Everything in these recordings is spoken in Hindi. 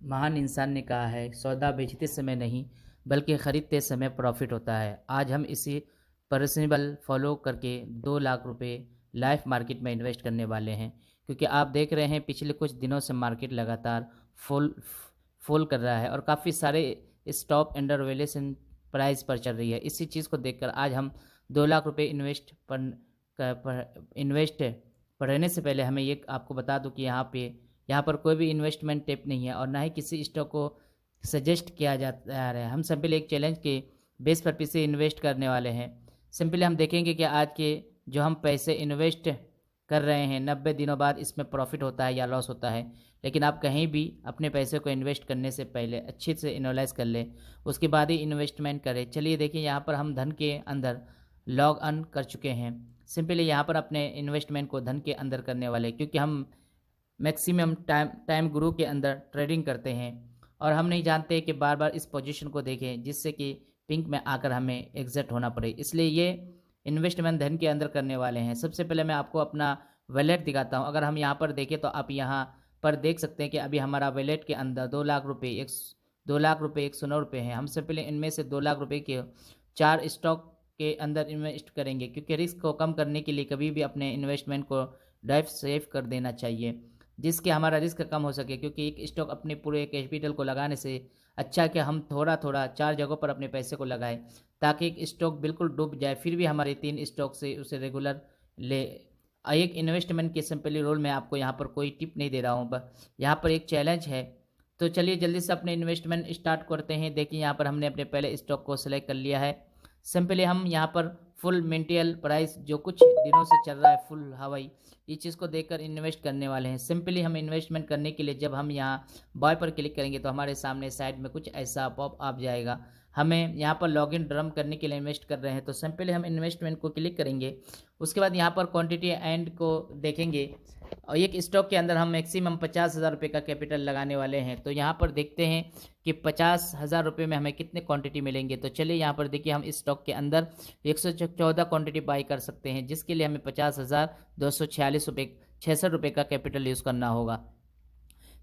महान इंसान ने कहा है, सौदा बेचते समय नहीं बल्कि खरीदते समय प्रॉफिट होता है। आज हम इसी प्रिंसिपल फॉलो करके 2 लाख रुपए लाइव मार्केट में इन्वेस्ट करने वाले हैं, क्योंकि आप देख रहे हैं पिछले कुछ दिनों से मार्केट लगातार फॉल फॉल कर रहा है और काफ़ी सारे स्टॉक अंडर वैल्यूएशन प्राइस पर चल रही है। इसी चीज़ को देखकर आज हम 2 लाख रुपए इन्वेस्ट करने से पहले हमें ये आपको बता दूं कि यहाँ पर कोई भी इन्वेस्टमेंट टिप नहीं है और ना ही किसी स्टॉक को सजेस्ट किया जा रहा है। हम सिंपली एक चैलेंज के बेस पर पीछे इन्वेस्ट करने वाले हैं। सिंपली हम देखेंगे कि आज के जो हम पैसे इन्वेस्ट कर रहे हैं 90 दिनों बाद इसमें प्रॉफिट होता है या लॉस होता है। लेकिन आप कहीं भी अपने पैसे को इन्वेस्ट करने से पहले अच्छे से एनालाइज कर लें, उसके बाद ही इन्वेस्टमेंट करें। चलिए देखिए, यहाँ पर हम धन के अंदर लॉग इन कर चुके हैं। सिंपली यहाँ पर अपने इन्वेस्टमेंट को धन के अंदर करने वाले, क्योंकि हम मैक्सिमम टाइम गुरु के अंदर ट्रेडिंग करते हैं और हम नहीं जानते कि बार बार इस पोजीशन को देखें जिससे कि पिंक में आकर हमें एग्जिट होना पड़े। इसलिए ये इन्वेस्टमेंट धन के अंदर करने वाले हैं। सबसे पहले मैं आपको अपना वैलेट दिखाता हूं। अगर हम यहां पर देखें तो आप यहां पर देख सकते हैं कि अभी हमारा वैलेट के अंदर 2 लाख रुपये 109 रुपये हैं। हम सबसे पहले इनमें से 2 लाख रुपये के 4 स्टॉक के अंदर इन्वेस्ट करेंगे, क्योंकि रिस्क को कम करने के लिए कभी भी अपने इन्वेस्टमेंट को डाइव सेव कर देना चाहिए, जिसके हमारा रिस्क कम हो सके। क्योंकि एक स्टॉक अपने पूरे कैपिटल को लगाने से अच्छा कि हम थोड़ा थोड़ा 4 जगहों पर अपने पैसे को लगाएं, ताकि एक स्टॉक बिल्कुल डूब जाए फिर भी हमारे 3 स्टॉक से उसे रेगुलर ले। एक इन्वेस्टमेंट के सिंपली रोल में आपको यहाँ पर कोई टिप नहीं दे रहा हूँ, बस यहाँ पर एक चैलेंज है। तो चलिए जल्दी से अपने इन्वेस्टमेंट स्टार्ट करते हैं। देखिए यहाँ पर हमने अपने पहले स्टॉक को सिलेक्ट कर लिया है। सिंपली हम यहाँ पर फुल मेंटियल प्राइस जो कुछ दिनों से चल रहा है फुल हवाई, इस चीज़ को देखकर इन्वेस्ट करने वाले हैं। सिंपली हम इन्वेस्टमेंट करने के लिए जब हम यहाँ बाय पर क्लिक करेंगे तो हमारे सामने साइड में कुछ ऐसा पॉप अप जाएगा। हमें यहाँ पर लॉगिन ड्रम करने के लिए इन्वेस्ट कर रहे हैं, तो सिंपली हम इन्वेस्टमेंट को क्लिक करेंगे। उसके बाद यहाँ पर क्वांटिटी एंड को देखेंगे और एक स्टॉक के अंदर हम मैक्सिमम 50,000 रुपये का कैपिटल लगाने वाले हैं। तो यहाँ पर देखते हैं कि 50,000 रुपये में हमें कितने क्वांटिटी मिलेंगे। तो चलिए यहाँ पर देखिए, हम इस स्टॉक के अंदर 114 क्वांटिटी बाई कर सकते हैं, जिसके लिए हमें 50,246 रुपये 66 रुपये का कैपिटल यूज़ करना होगा।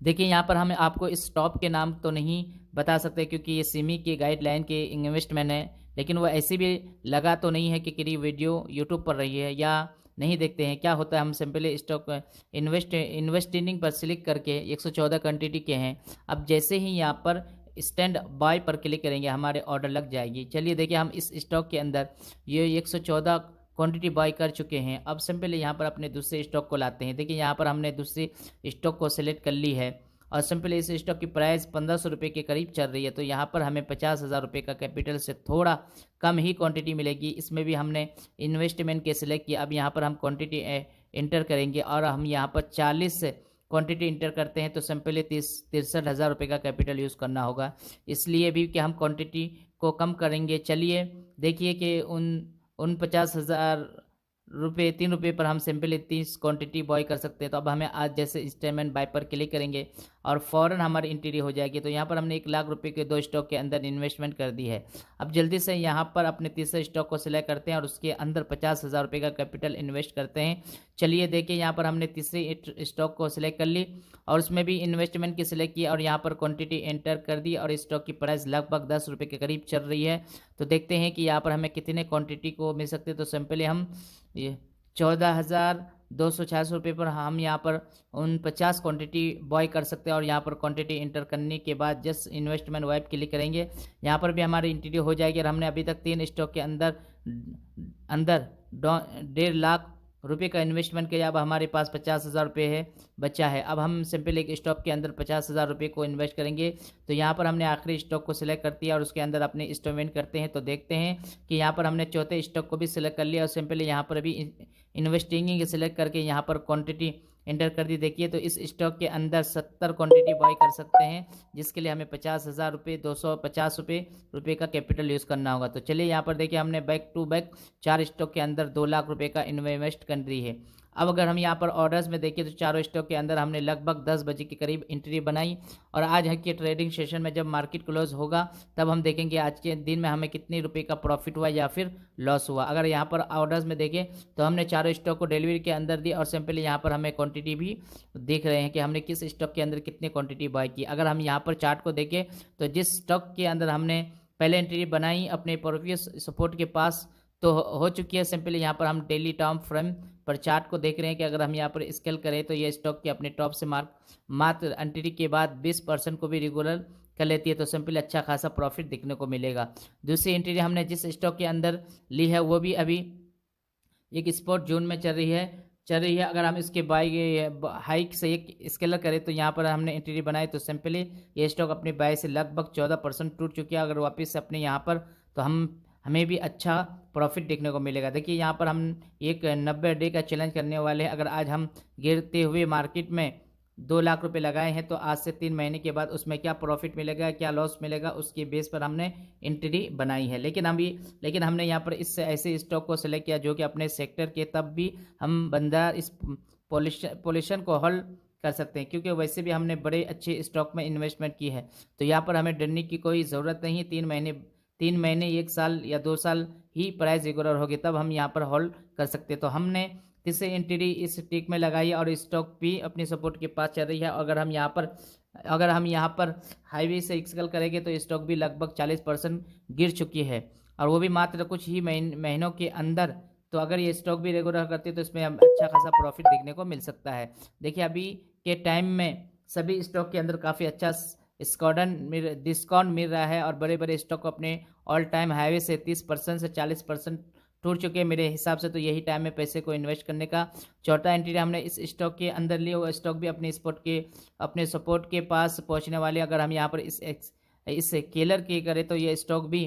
देखिए यहाँ पर हमें आपको इस स्टॉक के नाम तो नहीं बता सकते, क्योंकि ये सिमी की गाइडलाइन के इन्वेस्टमेंट है। लेकिन वो ऐसे भी लगा तो नहीं है कि वीडियो यूट्यूब पर रही है या नहीं। देखते हैं क्या होता है। हम सिंपली स्टॉक इन्वेस्टिंग पर क्लिक करके 114 क्वांटिटी के हैं। अब जैसे ही यहाँ पर स्टैंड बाय पर क्लिक करेंगे हमारे ऑर्डर लग जाएगी। चलिए देखिए, हम इस स्टॉक के अंदर ये 114 क्वांटिटी बाय कर चुके हैं। अब सिंपली यहाँ पर अपने दूसरे स्टॉक को लाते हैं। देखिए यहाँ पर हमने दूसरी स्टॉक को सिलेक्ट कर ली है और सिंपली इस स्टॉक की प्राइस 1500 रुपये के करीब चल रही है। तो यहाँ पर हमें 50,000 रुपये का कैपिटल से थोड़ा कम ही क्वांटिटी मिलेगी। इसमें भी हमने इन्वेस्टमेंट के सिलेक्ट किया। अब यहाँ पर हम क्वांटिटी इंटर करेंगे और हम यहाँ पर 40 क्वांटिटी इंटर करते हैं, तो सिंपली 63,000 रुपये का कैपिटल यूज़ करना होगा। इसलिए भी कि हम क्वांटिटी को कम करेंगे। चलिए देखिए कि उन 50,000 रुपये 3 रुपये पर हम सिंपली 30 क्वांटिटी बाय कर सकते हैं। तो अब हमें आज जैसे इंस्टेलमेंट बाय पर क्लिक करेंगे और फ़ौरन हमारी एंट्री हो जाएगी। तो यहाँ पर हमने 1 लाख रुपये के 2 स्टॉक के अंदर इन्वेस्टमेंट कर दी है। अब जल्दी से यहाँ पर अपने तीसरे स्टॉक को सिलेक्ट करते हैं और उसके अंदर 50,000 रुपये का कैपिटल इन्वेस्ट करते हैं। चलिए देखिए, यहाँ पर हमने तीसरी स्टॉक को सिलेक्ट कर ली और उसमें भी इन्वेस्टमेंट की सिलेक्ट की और यहाँ पर क्वांटिटी एंटर कर दी और स्टॉक की प्राइस लगभग 10 रुपये के करीब चल रही है। तो देखते हैं कि यहाँ पर हमें कितने क्वांटिटी को मिल सकते हैं। तो सिंपली हम ये 14,246 रुपये पर हम यहाँ पर उन 50 क्वांटिटी बाय कर सकते हैं और यहाँ पर क्वांटिटी इंटर करने के बाद जस्ट इन्वेस्टमेंट वाइप क्लिक करेंगे। यहाँ पर भी हमारी एंट्री हो जाएगी और हमने अभी तक 3 स्टॉक के अंदर 1.5 लाख रुपये का इन्वेस्टमेंट किया। अब हमारे पास 50,000 रुपये है बचा है। अब हम सिंपल एक स्टॉक के अंदर 50,000 रुपये को इन्वेस्ट करेंगे। तो यहाँ पर हमने आखिरी स्टॉक को सिलेक्ट कर दिया और उसके अंदर अपने इन्वेस्टमेंट करते हैं। तो देखते हैं कि यहाँ पर हमने चौथे स्टॉक को भी सिलेक्ट कर लिया और सिंपली यहाँ पर भी इन्वेस्टिंग सिलेक्ट करके यहाँ पर क्वांटिटी एंटर कर दी। देखिए, तो इस स्टॉक के अंदर 70 क्वांटिटी बाय कर सकते हैं, जिसके लिए हमें 50,000 रुपये 250 रुपये का कैपिटल यूज़ करना होगा। तो चलिए यहाँ पर देखिए, हमने बैक टू बैक 4 स्टॉक के अंदर 2 लाख रुपये का इन्वेस्ट कर दी है। अब अगर हम यहाँ पर ऑर्डर्स में देखें तो चारों स्टॉक के अंदर हमने लगभग 10 बजे के करीब एंट्री बनाई, और आज के ट्रेडिंग सेशन में जब मार्केट क्लोज होगा तब हम देखेंगे आज के दिन में हमें कितने रुपए का प्रॉफिट हुआ या फिर लॉस हुआ। अगर यहाँ पर ऑर्डर्स में देखें तो हमने चारों स्टॉक को डिलीवरी के अंदर दी, और सिंपली यहाँ पर हमें क्वांटिटी भी देख रहे हैं कि हमने किस स्टॉक के अंदर कितने क्वांटिटी बाय की। अगर हम यहाँ पर चार्ट को देखें तो जिस स्टॉक के अंदर हमने पहले एंट्री बनाई अपने प्रीवियस सपोर्ट के पास तो हो चुकी है। सिंपली यहाँ पर हम डेली टर्म फ्रेम पर चार्ट को देख रहे हैं कि अगर हम यहाँ पर स्केल करें तो ये स्टॉक के अपने टॉप से मात्र एंट्री के बाद 20% को भी रेगुलर कर लेती है, तो सिंपली अच्छा खासा प्रॉफिट देखने को मिलेगा। दूसरी एंट्री हमने जिस स्टॉक के अंदर ली है वो भी अभी एक स्पॉट जोन में चल रही है। अगर हम इसके बाई हाइक से एक स्केलर करें तो यहाँ पर हमने एंट्री बनाई तो सिंपली ये स्टॉक अपने बाई से लगभग 14% टूट चुकी है। अगर वापस से अपने यहाँ पर तो हमें भी अच्छा प्रॉफिट देखने को मिलेगा। देखिए यहाँ पर हम एक 90 डे का चैलेंज करने वाले हैं। अगर आज हम गिरते हुए मार्केट में 2 लाख रुपए लगाए हैं तो आज से 3 महीने के बाद उसमें क्या प्रॉफिट मिलेगा क्या लॉस मिलेगा उसके बेस पर हमने एंट्री बनाई है। लेकिन हमने यहाँ पर इससे ऐसे स्टॉक को सिलेक्ट किया जो कि अपने सेक्टर के, तब भी हम बंदा इस पोजीशन को होल्ड कर सकते हैं, क्योंकि वैसे भी हमने बड़े अच्छे स्टॉक में इन्वेस्टमेंट की है। तो यहाँ पर हमें डरने की कोई ज़रूरत नहीं। 3 महीने 1 साल या 2 साल ही प्राइस रेगुलर होगी तब हम यहाँ पर होल्ड कर सकते हैं। तो हमने तीसरी एंट्री इस टिक में लगाई और स्टॉक भी अपनी सपोर्ट के पास चल रही है। अगर हम यहाँ पर हाईवे से एक्सकल करेंगे तो स्टॉक भी लगभग 40% गिर चुकी है, और वो भी मात्र कुछ ही महीनों के अंदर। तो अगर ये स्टॉक भी रेगुलर करती है तो इसमें हम अच्छा खासा प्रॉफिट देखने को मिल सकता है। देखिए अभी के टाइम में सभी स्टॉक के अंदर काफ़ी अच्छा डिस्काउंट मिल रहा है, और बड़े बड़े स्टॉक अपने ऑल टाइम हाईवे से 30% से 40% टूट चुके हैं। मेरे हिसाब से तो यही टाइम है पैसे को इन्वेस्ट करने का। चौथा एंट्री हमने इस स्टॉक के अंदर लिए, वो स्टॉक भी अपने सपोर्ट के पास पहुंचने वाले। अगर हम यहाँ पर इस केलर की करें तो ये स्टॉक भी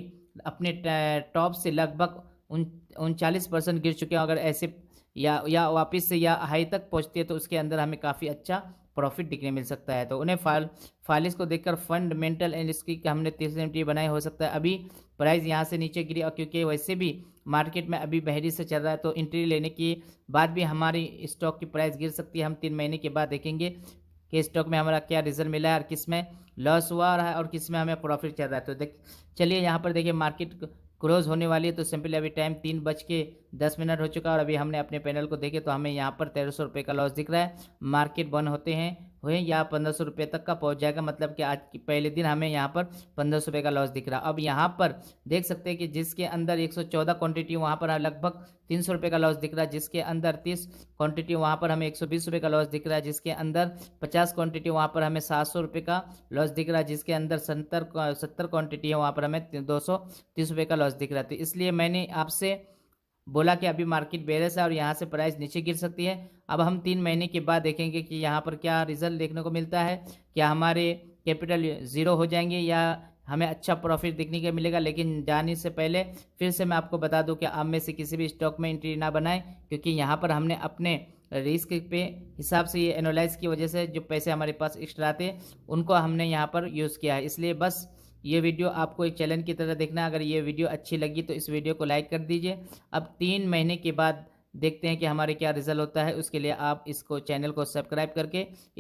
अपने टॉप से लगभग 39% गिर चुके हैं। अगर ऐसे या वापस से या हाई तक पहुँचती है तो उसके अंदर हमें काफ़ी अच्छा प्रॉफिट दिखने मिल सकता है। तो उन्हें फाइल्स को देखकर फंडामेंटल एनालिसिस की हमने तीसरी एंट्री बनाई। हो सकता है अभी प्राइस यहाँ से नीचे गिरी, और क्योंकि वैसे भी मार्केट में अभी बहरी से चल रहा है तो एंट्री लेने के बाद भी हमारी स्टॉक की प्राइस गिर सकती है। हम 3 महीने के बाद देखेंगे कि स्टॉक में हमारा क्या रिजल्ट मिला है और किस में लॉस हुआ रहा है और किस में हमें प्रॉफिट चल रहा है। तो चलिए यहाँ पर देखिए मार्केट क्लोज होने वाली है। तो सिंपली अभी टाइम 3:10 हो चुका है, और अभी हमने अपने पैनल को देखे तो हमें यहाँ पर 1300 रुपये का लॉस दिख रहा है। मार्केट बंद होते हैं हुए या 1500 रुपये तक का पहुँच जाएगा, मतलब कि आज की पहले दिन हमें यहाँ पर 1500 रुपये का लॉस दिख रहा है। अब यहाँ पर देख सकते हैं कि जिसके अंदर 114 क्वांटिटी वहाँ पर लगभग 300 रुपये का लॉस दिख रहा है, जिसके अंदर 30 क्वांटिटी वहाँ पर हमें 120 रुपये का लॉस दिख रहा है, जिसके अंदर 50 क्वांटिटी वहाँ पर हमें 700 रुपये का लॉस दिख रहा है, जिसके अंदर 70 क्वांटिटी है वहाँ पर हमें 230 रुपये का लॉस दिख रहा है। तो इसलिए मैंने आपसे बोला कि अभी मार्केट बेरिश है और यहाँ से प्राइस नीचे गिर सकती है। अब हम 3 महीने के बाद देखेंगे कि यहाँ पर क्या रिजल्ट देखने को मिलता है, क्या हमारे कैपिटल ज़ीरो हो जाएंगे या हमें अच्छा प्रॉफिट देखने को मिलेगा। लेकिन जाने से पहले फिर से मैं आपको बता दूं कि आप में से किसी भी स्टॉक में एंट्री ना बनाएं, क्योंकि यहाँ पर हमने अपने रिस्क पे हिसाब से ये एनालाइज की वजह से जो पैसे हमारे पास एक्स्ट्रा थे उनको हमने यहाँ पर यूज़ किया है। इसलिए बस ये वीडियो आपको एक चैलेंज की तरह देखना है। अगर ये वीडियो अच्छी लगी तो इस वीडियो को लाइक कर दीजिए। अब 3 महीने के बाद देखते हैं कि हमारे क्या रिजल्ट होता है। उसके लिए आप इसको चैनल को सब्सक्राइब करके